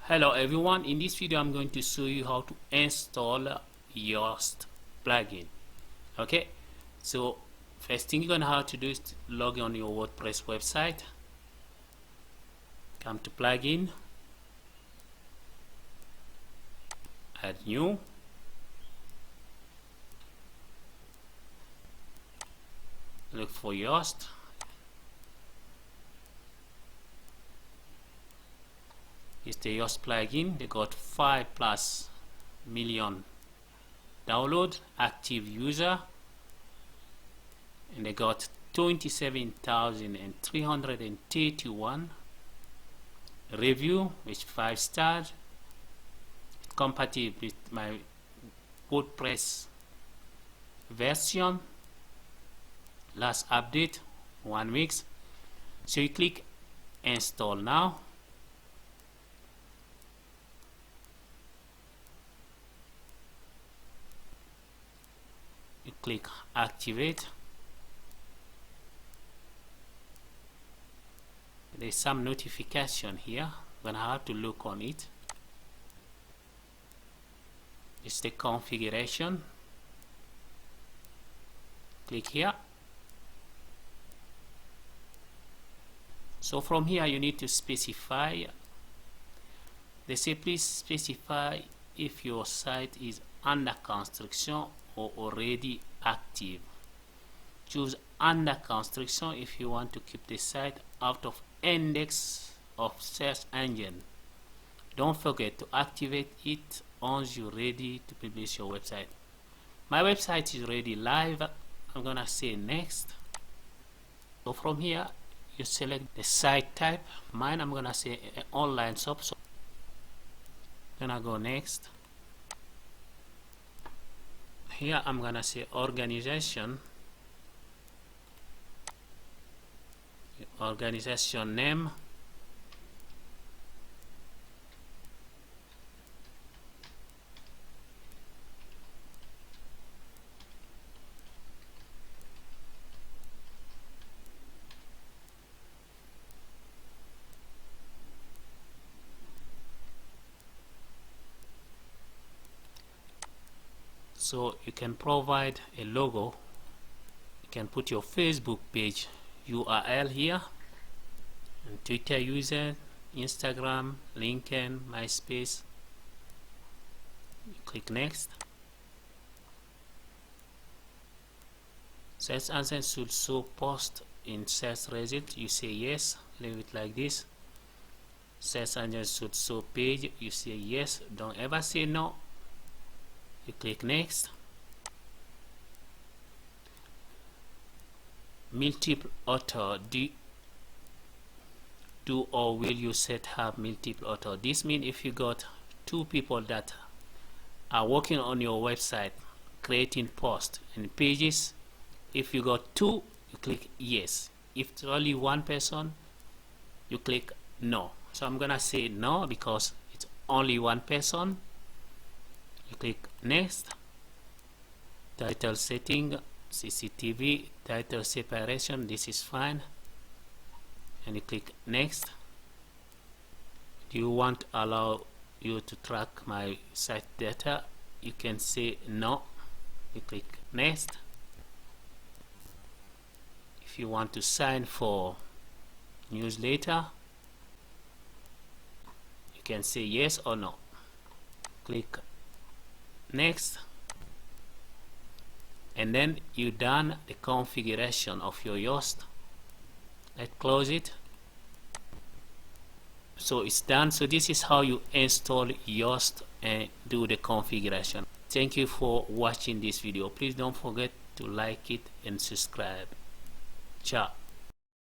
Hello everyone, in this video I'm going to show you how to install Yoast plugin. Okay, so first thing you're gonna have to do is to log on your WordPress website. Come to plugin, add new, look for Yoast. It's the Yoast plugin. They got 5+ million download, active user, and they got 27,331 review, which 5 stars. Compatible with my WordPress version. Last update 1 week. So you click install now. You click activate. There's some notification here. I'm gonna have to look on it. It's the configuration. Click here. So from here you need to specify. They say please specify if your site is under construction or already active. Choose under construction if you want to keep the site out of index of search engine. Don't forget to activate it once you're ready to publish your website. My website is already live. I'm gonna say next. So from here you select the site type. Mine, I'm gonna say online shop. So I'm gonna go next. Here I'm gonna say organization name, so you can provide a logo. You can put your Facebook page URL here, and Twitter user, Instagram, LinkedIn, MySpace. You click next. Search engine should show post in search result. You say yes, leave it like this. Search engine should show page. You say yes, don't ever say no. You click next. Multiple author, do or will you set up multiple author? This means if you got 2 people that are working on your website creating posts and pages, if you got 2, you click yes. If it's only 1 person, you click no. So I'm gonna say no because it's only 1 person. You click next. Title setting, CCTV, title separation, this is fine, and you click next. Do you want to allow you to track my site data? You can say no. You click next. If you want to sign for newsletter, you can say yes or no. Click next, and then you done the configuration of your Yoast. Let's close it. So it's done. So this is how you install Yoast and do the configuration. Thank you for watching this video. Please don't forget to like it and subscribe. Ciao.